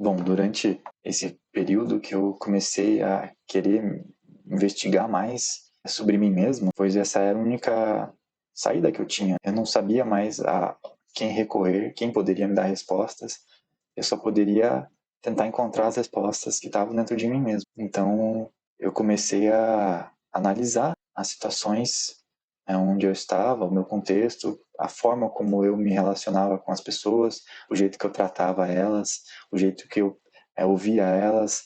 Bom, durante esse período que eu comecei a querer investigar mais sobre mim mesmo, pois essa era a única saída que eu tinha. Eu não sabia mais a quem recorrer, quem poderia me dar respostas. Eu só poderia tentar encontrar as respostas que estavam dentro de mim mesmo. Então, eu comecei a analisar as situações onde eu estava, o meu contexto, a forma como eu me relacionava com as pessoas, o jeito que eu tratava elas, o jeito que eu ouvia elas,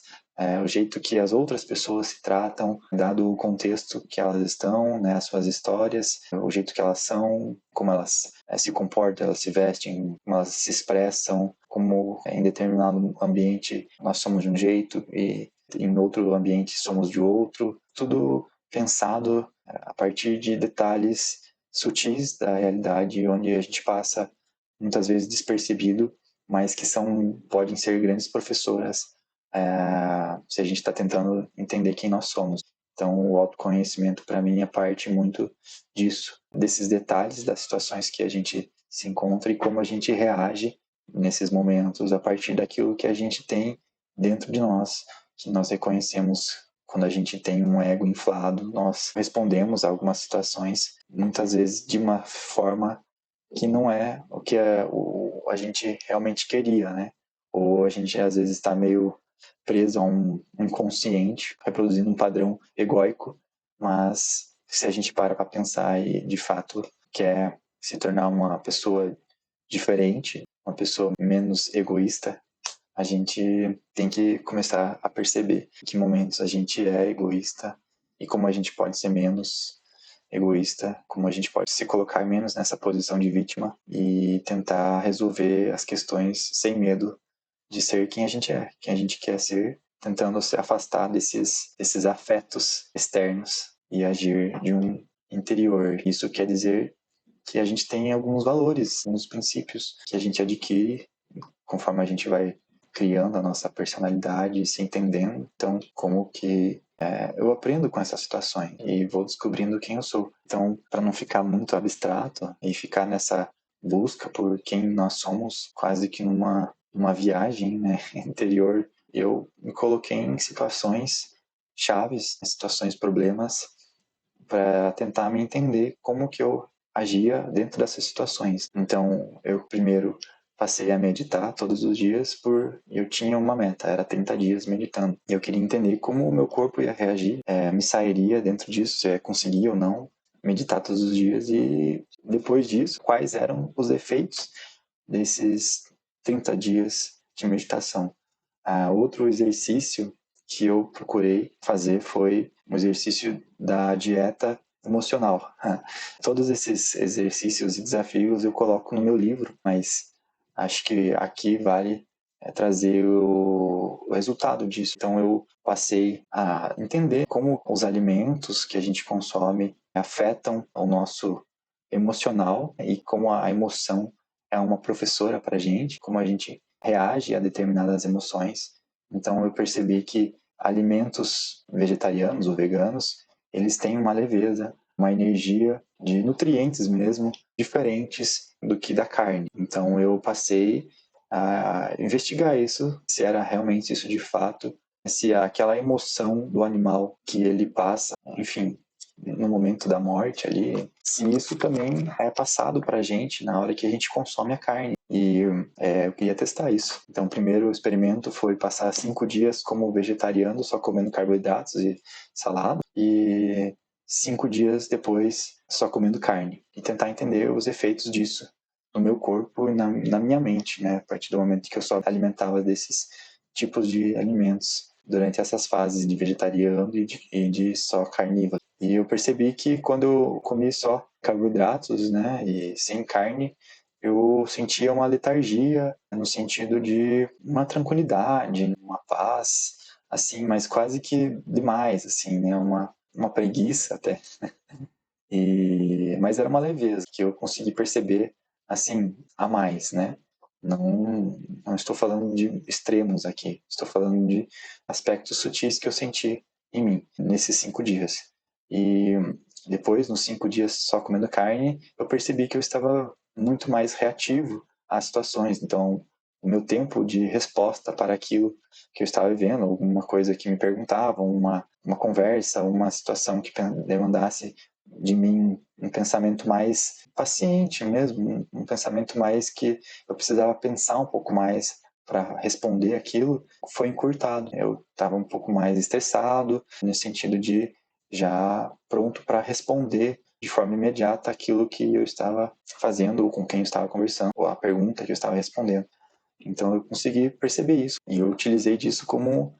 o jeito que as outras pessoas se tratam, dado o contexto que elas estão, né, as suas histórias, o jeito que elas são, como elas se comportam, elas se vestem, como elas se expressam, como em determinado ambiente nós somos de um jeito e em outro ambiente somos de outro. Tudo pensado a partir de detalhes sutis da realidade, onde a gente passa muitas vezes despercebido, mas que podem ser grandes professoras se a gente está tentando entender quem nós somos. Então, o autoconhecimento, para mim, é parte muito disso, desses detalhes das situações que a gente se encontra e como a gente reage nesses momentos a partir daquilo que a gente tem dentro de nós, que nós reconhecemos quando a gente tem um ego inflado, nós respondemos a algumas situações, muitas vezes de uma forma que não é o que a gente realmente queria, né? Ou a gente às vezes está meio preso a um inconsciente, reproduzindo um padrão egóico, mas se a gente para pensar e de fato quer se tornar uma pessoa diferente, uma pessoa menos egoísta, a gente tem que começar a perceber em que momentos a gente é egoísta e como a gente pode ser menos egoísta, como a gente pode se colocar menos nessa posição de vítima e tentar resolver as questões sem medo de ser quem a gente é, quem a gente quer ser, tentando se afastar desses afetos externos e agir de um interior. Isso quer dizer que a gente tem alguns valores, alguns princípios que a gente adquire conforme a gente vai criando a nossa personalidade e se entendendo. Então, como que eu aprendo com essas situações e vou descobrindo quem eu sou. Então, para não ficar muito abstrato e ficar nessa busca por quem nós somos, quase que numa viagem, né, interior, eu me coloquei em situações chaves, em situações problemas, para tentar me entender como que eu agia dentro dessas situações. Então, eu primeiro passei a meditar todos os dias eu tinha uma meta, era 30 dias meditando. E eu queria entender como o meu corpo ia reagir, me sairia dentro disso, se eu ia conseguir ou não meditar todos os dias e depois disso, quais eram os efeitos desses 30 dias de meditação. Outro exercício que eu procurei fazer foi um exercício da dieta emocional. Todos esses exercícios e desafios eu coloco no meu livro, mas acho que aqui vale trazer o resultado disso. Então eu passei a entender como os alimentos que a gente consome afetam o nosso emocional e como a emoção é uma professora para a gente, como a gente reage a determinadas emoções. Então eu percebi que alimentos vegetarianos ou veganos, eles têm uma leveza, uma energia de nutrientes mesmo diferentes do que da carne. Então eu passei a investigar isso, se era realmente isso de fato, se aquela emoção do animal que ele passa, enfim, no momento da morte ali, se isso também é passado para a gente na hora que a gente consome a carne. E eu queria testar isso. Então, o primeiro experimento foi passar 5 dias como vegetariano, só comendo carboidratos e salada, e 5 dias depois só comendo carne. E tentar entender os efeitos disso no meu corpo e na minha mente, né? A partir do momento que eu só alimentava desses tipos de alimentos durante essas fases de vegetariano e de só carnívoro. E eu percebi que quando eu comi só carboidratos, né, e sem carne, eu sentia uma letargia, no sentido de uma tranquilidade, uma paz, assim, mas quase que demais, assim, né, uma preguiça até. Mas era uma leveza que eu consegui perceber, assim, a mais, né? Não estou falando de extremos aqui, estou falando de aspectos sutis que eu senti em mim nesses 5 dias. E depois, nos 5 dias só comendo carne, eu percebi que eu estava muito mais reativo às situações. Então, o meu tempo de resposta para aquilo que eu estava vivendo, alguma coisa que me perguntavam, uma conversa, uma situação que demandasse de mim um pensamento mais paciente mesmo, um pensamento mais que eu precisava pensar um pouco mais para responder aquilo, foi encurtado. Eu estava um pouco mais estressado, no sentido de já pronto para responder de forma imediata aquilo que eu estava fazendo ou com quem eu estava conversando, ou a pergunta que eu estava respondendo. Então eu consegui perceber isso e eu utilizei disso como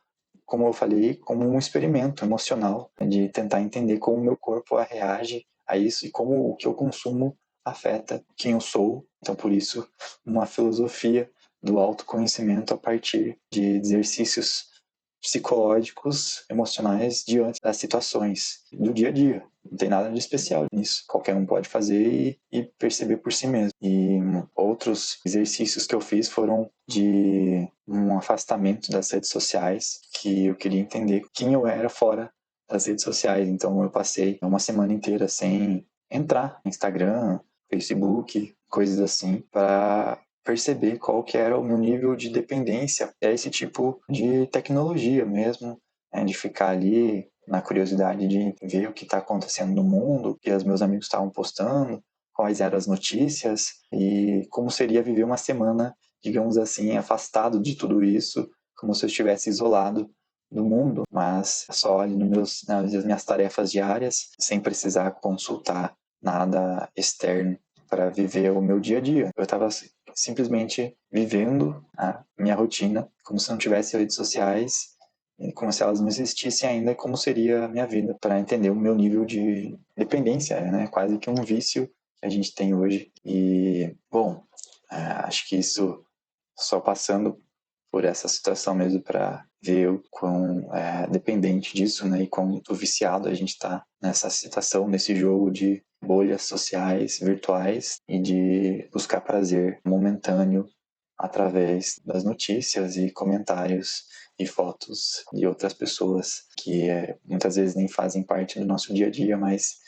eu falei, como um experimento emocional, né, de tentar entender como o meu corpo reage a isso e como o que eu consumo afeta quem eu sou. Então, por isso, uma filosofia do autoconhecimento a partir de exercícios psicológicos, emocionais diante das situações do dia a dia. Não tem nada de especial nisso. Qualquer um pode fazer e perceber por si mesmo. E outros exercícios que eu fiz foram de um afastamento das redes sociais, que eu queria entender quem eu era fora das redes sociais. Então eu passei uma semana inteira sem entrar no Instagram, Facebook, coisas assim, para perceber qual que era o meu nível de dependência a esse tipo de tecnologia mesmo, né, de ficar ali na curiosidade de ver o que está acontecendo no mundo, o que os meus amigos estavam postando, quais eram as notícias e como seria viver uma semana, digamos assim, afastado de tudo isso, como se eu estivesse isolado do mundo, mas só ali nas minhas tarefas diárias, sem precisar consultar nada externo para viver o meu dia a dia. Eu estava simplesmente vivendo a minha rotina como se não tivesse redes sociais, como se elas não existissem ainda, como seria a minha vida, para entender o meu nível de dependência, né? Quase que um vício que a gente tem hoje. E, bom, acho que isso só passando por essa situação mesmo para ver o quão dependente disso, né? E quão viciado a gente está nessa situação, nesse jogo de bolhas sociais, virtuais e de buscar prazer momentâneo através das notícias e comentários e fotos de outras pessoas que muitas vezes nem fazem parte do nosso dia a dia, mas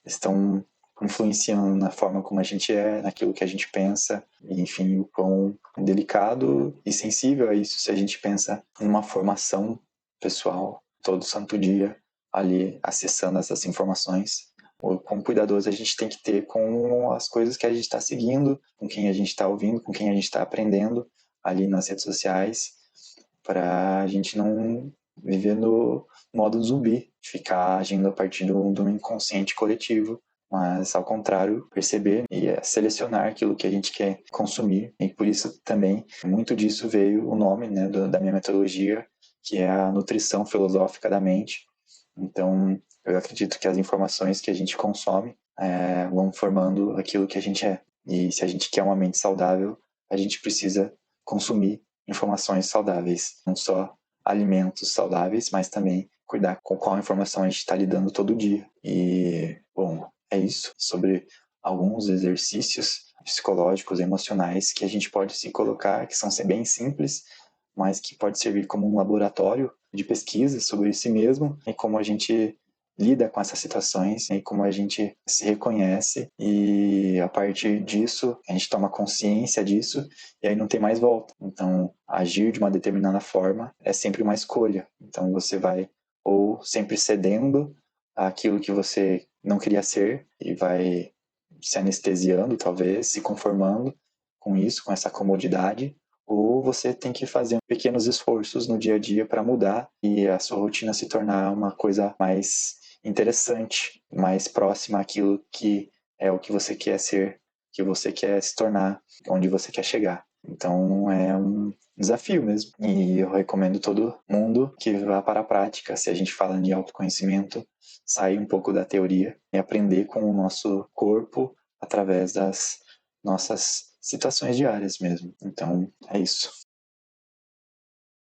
estão influenciando na forma como a gente é, naquilo que a gente pensa, e, enfim, o quão delicado e sensível é isso se a gente pensa em uma formação pessoal todo santo dia ali acessando essas informações. O quão cuidadoso a gente tem que ter com as coisas que a gente está seguindo, com quem a gente está ouvindo, com quem a gente está aprendendo ali nas redes sociais, para a gente não viver no modo zumbi, ficar agindo a partir do inconsciente coletivo, mas ao contrário, perceber e selecionar aquilo que a gente quer consumir. E por isso também, muito disso veio o nome, né, da minha metodologia, que é a nutrição filosófica da mente. Então, eu acredito que as informações que a gente consome vão formando aquilo que a gente é. E se a gente quer uma mente saudável, a gente precisa consumir informações saudáveis, não só alimentos saudáveis, mas também cuidar com qual informação a gente está lidando todo dia. E, bom, é isso sobre alguns exercícios psicológicos, emocionais que a gente pode se colocar, que são bem simples, mas que pode servir como um laboratório de pesquisa sobre si mesmo e como a gente lida com essas situações e como a gente se reconhece e a partir disso a gente toma consciência disso e aí não tem mais volta. Então, agir de uma determinada forma é sempre uma escolha. Então, você vai ou sempre cedendo àquilo que você não queria ser e vai se anestesiando, talvez, se conformando com isso, com essa comodidade, ou você tem que fazer pequenos esforços no dia a dia para mudar e a sua rotina se tornar uma coisa mais interessante, mais próxima àquilo que é o que você quer ser, que você quer se tornar, onde você quer chegar. Então é um desafio mesmo. E eu recomendo todo mundo que vá para a prática. Se a gente fala de autoconhecimento, sair um pouco da teoria e aprender com o nosso corpo através das nossas situações diárias mesmo. Então é isso.